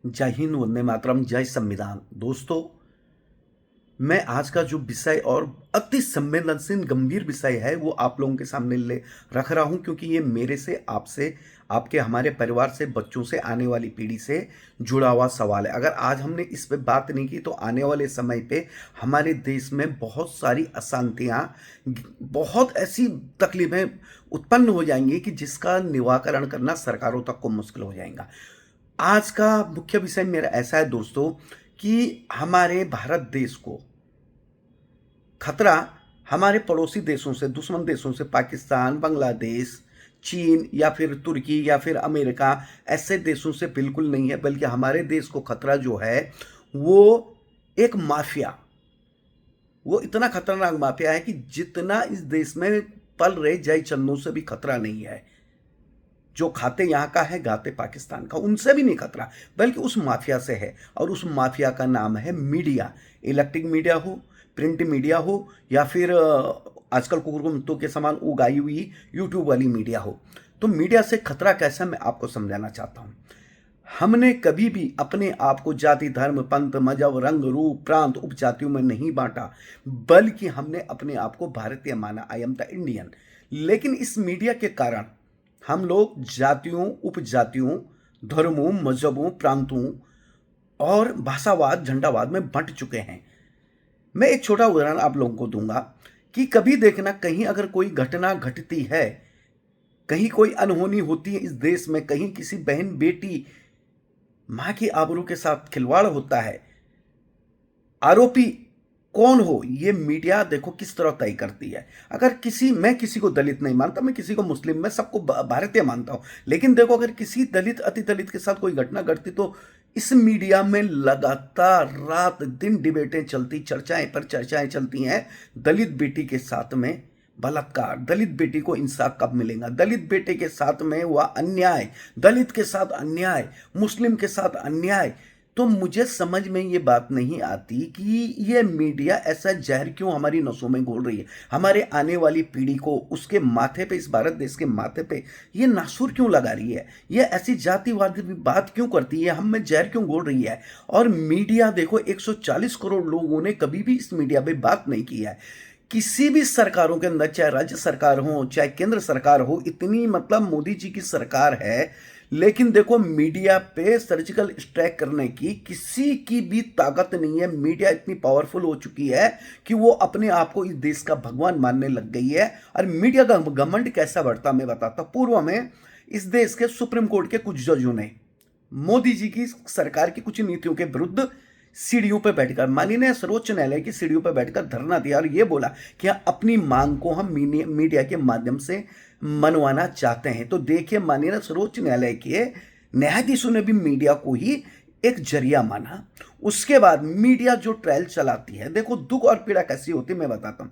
जय हिंद, वंदे मातरम, जय संविधान। दोस्तों, मैं आज का जो विषय और अति संवेदनशील गंभीर विषय है वो आप लोगों के सामने ले रख रहा हूँ, क्योंकि ये मेरे से, आपसे, आपके, हमारे परिवार से, बच्चों से, आने वाली पीढ़ी से जुड़ा हुआ सवाल है। अगर आज हमने इस पे बात नहीं की तो आने वाले समय पे हमारे देश में बहुत सारी अशांतियाँ, बहुत ऐसी तकलीफें उत्पन्न हो जाएंगी कि जिसका निवारण करना सरकारों तक को मुश्किल हो जाएगा। आज का मुख्य विषय मेरा ऐसा है दोस्तों कि हमारे भारत देश को खतरा हमारे पड़ोसी देशों से, दुश्मन देशों से, पाकिस्तान, बांग्लादेश, चीन या फिर तुर्की या फिर अमेरिका, ऐसे देशों से बिल्कुल नहीं है, बल्कि हमारे देश को खतरा जो है वो एक माफिया, वो इतना खतरनाक माफिया है कि जितना इस देश में पल रहे जय चंदों से भी खतरा नहीं है। जो खाते यहाँ का है, गाते पाकिस्तान का, उनसे भी नहीं खतरा, बल्कि उस माफिया से है। और उस माफिया का नाम है मीडिया। इलेक्ट्रिक मीडिया हो, प्रिंट मीडिया हो, या फिर आजकल कुकुरमुत्तों के समान उगाई हुई यूट्यूब वाली मीडिया हो। तो मीडिया से खतरा कैसा, मैं आपको समझाना चाहता हूँ। हमने कभी भी अपने आप को जाति, धर्म, पंथ, मजहब, रंग, रूप, प्रांत, उपजातियों में नहीं बांटा, बल्कि हमने अपने आप को भारतीय माना। I am the Indian. लेकिन इस मीडिया के कारण हम लोग जातियों, उपजातियों, धर्मों, मजहबों, प्रांतों और भाषावाद, झंडावाद में बंट चुके हैं। मैं एक छोटा उदाहरण आप लोगों को दूंगा कि कभी देखना, कहीं अगर कोई घटना घटती है, कहीं कोई अनहोनी होती है इस देश में, कहीं किसी बहन, बेटी, मां की आबरू के साथ खिलवाड़ होता है, आरोपी कौन हो, ये मीडिया देखो किस तरह तय करती है। अगर मैं किसी को दलित नहीं मानता, मैं किसी को मुस्लिम, मैं सबको भारतीय मानता हूं, लेकिन देखो अगर किसी दलित, अति दलित के साथ कोई घटना घटती तो इस मीडिया में लगातार रात दिन डिबेटें चलती, चर्चाएं पर चर्चाएं चलती हैं। दलित बेटी के साथ में बलात्कार, दलित बेटी को इंसाफ कब मिलेगा, दलित बेटे के साथ में हुआ अन्याय, दलित के साथ अन्याय, मुस्लिम के साथ अन्याय। तो मुझे समझ में ये बात नहीं आती कि ये मीडिया ऐसा जहर क्यों हमारी नसों में घोल रही है, हमारे आने वाली पीढ़ी को उसके माथे पे, इस भारत देश के माथे पे ये नासूर क्यों लगा रही है, ये ऐसी जातिवादी बात क्यों करती है, हम में जहर क्यों घोल रही है। और मीडिया देखो, 140 करोड़ लोगों ने कभी भी इस मीडिया पे बात नहीं की है। किसी भी सरकारों के अंदर, चाहे राज्य सरकार हो, चाहे केंद्र सरकार हो, इतनी मतलब मोदी जी की सरकार है, लेकिन देखो मीडिया पे सर्जिकल स्ट्राइक करने की किसी की भी ताकत नहीं है। मीडिया इतनी पावरफुल हो चुकी है कि वो अपने आप को इस देश का भगवान मानने लग गई है। और मीडिया का घमंड कैसा बढ़ता मैं बताता हूं। पूर्व में इस देश के सुप्रीम कोर्ट के कुछ जजों ने मोदी जी की सरकार की कुछ नीतियों के विरुद्ध सीढ़ियों पर बैठकर, माननीय सर्वोच्च न्यायालय की सीढ़ियों पर बैठकर धरना दिया और यह बोला कि अपनी मांग को हम मीडिया के माध्यम से मनवाना चाहते हैं। तो देखिए, माननीय सर्वोच्च न्यायालय के न्यायाधीशों ने भी मीडिया को ही एक जरिया माना। उसके बाद मीडिया जो ट्रायल चलाती है, देखो दुख और पीड़ा कैसी होती है मैं बताता हूं।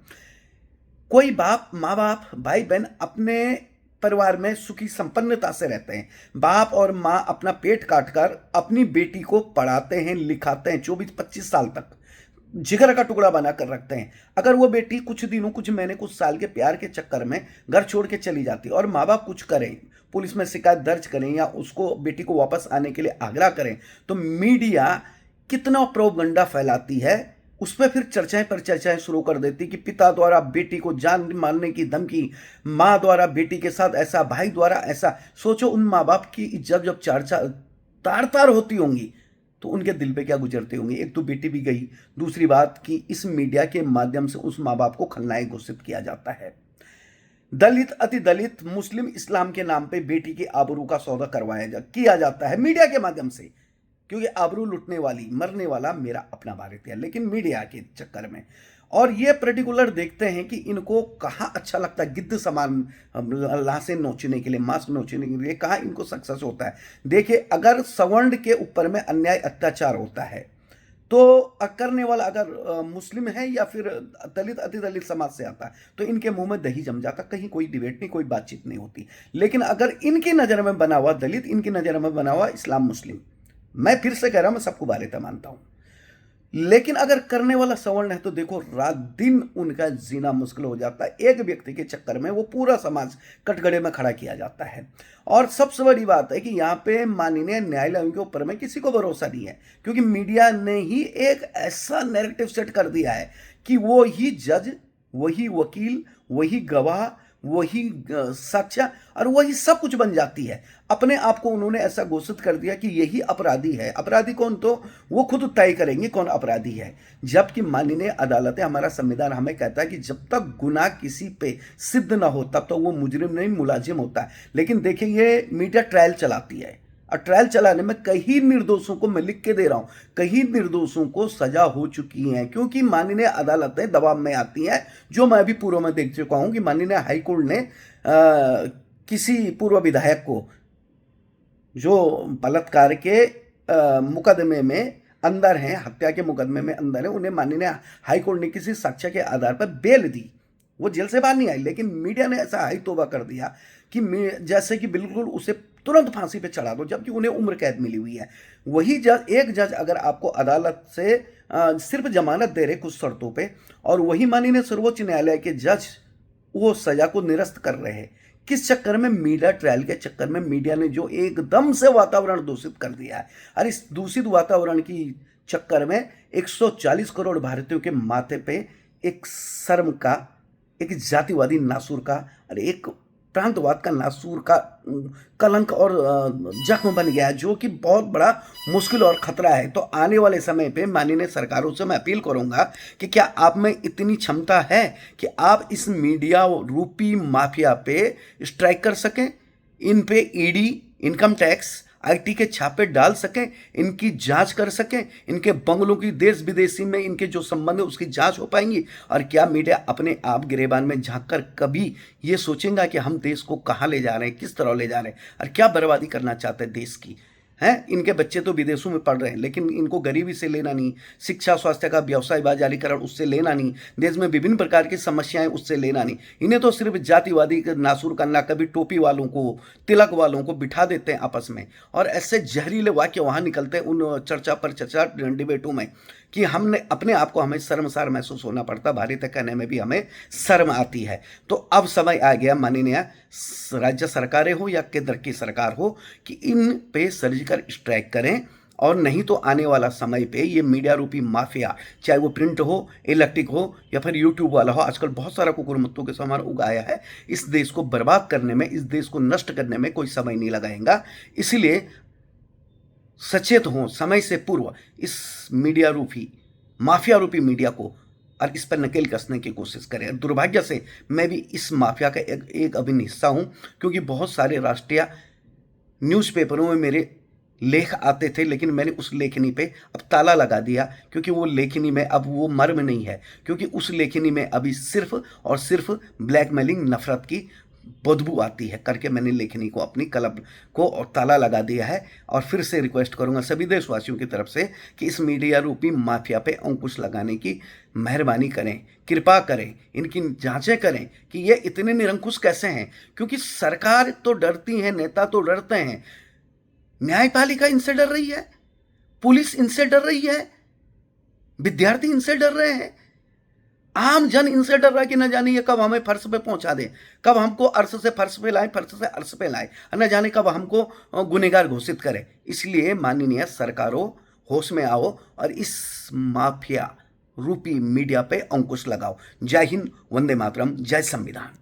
कोई बाप, माँ बाप, भाई बहन अपने परिवार में सुखी संपन्नता से रहते हैं। बाप और माँ अपना पेट काटकर अपनी बेटी को पढ़ाते हैं, लिखाते हैं, 24-25 साल तक जिगर का टुकड़ा बनाकर रखते हैं। अगर वो बेटी कुछ दिनों, कुछ महीने, कुछ साल के प्यार के चक्कर में घर छोड़ के चली जाती और माँ बाप कुछ करें, पुलिस में शिकायत दर्ज करें या उसको, बेटी को वापस आने के लिए आग्रह करें, तो मीडिया कितना प्रोपगंडा फैलाती है। उस पर फिर चर्चाएं पर चर्चाएं शुरू कर देती कि पिता द्वारा बेटी को जान मारने की धमकी, माँ द्वारा बेटी के साथ ऐसा, भाई द्वारा ऐसा। सोचो उन माँ बाप की इज्जत जब चर्चा तार तार होती होंगी तो उनके दिल पे क्या गुजरती होंगी। एक तो बेटी भी गई, दूसरी बात कि इस मीडिया के माध्यम से उस माँ बाप को खलनायक घोषित किया जाता है। दलित, अति दलित, मुस्लिम, इस्लाम के नाम पे बेटी की आबरू का सौदा किया जाता है मीडिया के माध्यम से। क्योंकि आबरू लुटने वाली, मरने वाला मेरा अपना भारतीय, लेकिन मीडिया के चक्कर में। और ये पर्टिकुलर देखते हैं कि इनको कहाँ अच्छा लगता है, गिद्ध समान लाशें नोचने के लिए, मांस नोचने के लिए कहाँ इनको सक्सेस होता है। देखिए, अगर सवर्ण के ऊपर में अन्याय, अत्याचार होता है तो करने वाला अगर मुस्लिम है या फिर दलित, अति दलित समाज से आता है तो इनके मुंह में दही जम जाता, कहीं कोई डिबेट नहीं, कोई बातचीत नहीं होती। लेकिन अगर इनकी नजर में बना हुआ दलित, इनकी नजर में बना हुआ इस्लाम, मुस्लिम, मैं फिर से कह रहा हूं, मैं सबको भारतीय मानता हूं, लेकिन अगर करने वाला सवर्ण है तो देखो रात दिन उनका जीना मुश्किल हो जाता है। एक व्यक्ति के चक्कर में वो पूरा समाज कटघरे में खड़ा किया जाता है। और सबसे बड़ी बात है कि यहाँ पे माननीय न्यायालयों के ऊपर में किसी को भरोसा नहीं है, क्योंकि मीडिया ने ही एक ऐसा नैरेटिव सेट कर दिया है कि वो ही जज, वही वकील, वही गवाह, वही साक्ष्य और वही सब कुछ बन जाती है। अपने आप को उन्होंने ऐसा घोषित कर दिया कि यही अपराधी है। अपराधी कौन, तो वो खुद तय करेंगे कौन अपराधी है। जबकि माननीय अदालतें, हमारा संविधान हमें कहता है कि जब तक गुनाह किसी पे सिद्ध ना हो तब तक वो मुजरिम नहीं मुलाजिम होता है। लेकिन देखिए ये मीडिया ट्रायल चलाती है और ट्रायल चलाने में कई निर्दोषों को, मैं लिख के दे रहा हूं, कई निर्दोषों को सजा हो चुकी है, क्योंकि माननीय अदालतें दबाव में आती हैं। जो मैं भी पूर्व में देख चुका हूं कि माननीय हाईकोर्ट ने किसी पूर्व विधायक को जो बलात्कार के मुकदमे में अंदर हैं, हत्या के मुकदमे में अंदर है, उन्हें माननीय हाईकोर्ट ने किसी साक्ष्य के आधार पर बेल दी। वो जेल से बाहर नहीं आई, लेकिन मीडिया ने ऐसा हाई तौबा कर दिया कि जैसे कि बिल्कुल उसे तुरंत फांसी पे चढ़ा दो, जबकि उन्हें उम्र कैद मिली हुई है। वही जज, एक जज अगर आपको अदालत से सिर्फ जमानत दे रहे कुछ शर्तों पे, और वही माननीय सर्वोच्च न्यायालय के जज वो सजा को निरस्त कर रहे हैं। किस चक्कर में? मीडिया ट्रायल के चक्कर में मीडिया ने जो एकदम से वातावरण दूषित कर दिया है। और इस दूषित वातावरण की चक्कर में 140 करोड़ भारतीयों के माथे पे एक शर्म का, एक जातिवादी नासूर का और एक प्रांतवाद का नासूर का कलंक और जख्म बन गया है, जो कि बहुत बड़ा मुश्किल और खतरा है। तो आने वाले समय पे माननीय सरकारों से मैं अपील करूंगा कि क्या आप में इतनी क्षमता है कि आप इस मीडिया रूपी माफिया पे स्ट्राइक कर सकें, इन पे ईडी, इनकम टैक्स, आईटी के छापे डाल सकें, इनकी जांच कर सकें, इनके बंगलों की देश विदेशी में इनके जो संबंध है उसकी जांच हो पाएंगी। और क्या मीडिया अपने आप गिरेबान में झांककर कभी ये सोचेगा कि हम देश को कहाँ ले जा रहे हैं, किस तरह ले जा रहे हैं और क्या बर्बादी करना चाहते हैं देश की? हैं, इनके बच्चे तो विदेशों में पढ़ रहे हैं, लेकिन इनको गरीबी से लेना नहीं, शिक्षा स्वास्थ्य का व्यवसाय बाजारीकरण उससे लेना नहीं, देश में विभिन्न प्रकार की समस्याएं उससे लेना नहीं। इन्हें तो सिर्फ जातिवादी नासूर करना, कभी टोपी वालों को, तिलक वालों को बिठा देते हैं आपस में, और ऐसे जहरीले वाक्य वहां निकलते हैं उन चर्चा पर चर्चा डिबेटों में कि हमने अपने आप को, हमें शर्मसार महसूस होना पड़ता, भारत कहने में भी हमें शर्म आती है। तो अब समय आ गया माननीय राज्य सरकारें हो या केंद्र की सरकार हो कि इन पे सर्जिकल स्ट्राइक करें, और नहीं तो आने वाला समय पे ये मीडिया रूपी माफिया, चाहे वो प्रिंट हो, इलेक्ट्रिक हो या फिर यूट्यूब वाला हो, आजकल बहुत सारा कुकुरमुत्तों के सामान उगाया है, इस देश को बर्बाद करने में, इस देश को नष्ट करने में कोई समय नहीं लगाएगा। इसीलिए सचेत हों समय से पूर्व, इस मीडिया रूपी, माफिया रूपी मीडिया को, और इस पर नकेल कसने की कोशिश करें। दुर्भाग्य से मैं भी इस माफिया का एक अभिन्न हिस्सा हूं, क्योंकि बहुत सारे राष्ट्रीय न्यूज़पेपरों में मेरे लेख आते थे, लेकिन मैंने उस लेखनी पे अब ताला लगा दिया, क्योंकि वो लेखनी में अब वो मर्म नहीं है, क्योंकि उस लेखनी में अभी सिर्फ और सिर्फ ब्लैकमेलिंग, नफरत की बदबू आती है करके मैंने लेखनी को, अपनी कलम को और ताला लगा दिया है। और फिर से रिक्वेस्ट करूंगा सभी देशवासियों की तरफ से कि इस मीडिया रूपी माफिया पे अंकुश लगाने की मेहरबानी करें, कृपा करें, इनकी जांचें करें कि ये इतने निरंकुश कैसे हैं। क्योंकि सरकार तो डरती है, नेता तो डरते हैं, न्यायपालिका इनसे डर रही है, पुलिस इनसे डर रही है, विद्यार्थी इनसे डर रहे हैं, आम जन इनसे डर रहा है कि न जाने ये कब हमें फर्श पे पहुंचा दें, कब हमको अर्श से फर्श पे लाएं, फर्श से अर्श पे लाएं, न जाने कब हमको गुनहगार घोषित करें। इसलिए माननीय सरकारों, होश में आओ और इस माफिया रूपी मीडिया पे अंकुश लगाओ। जय हिंद, वंदे मातरम, जय संविधान।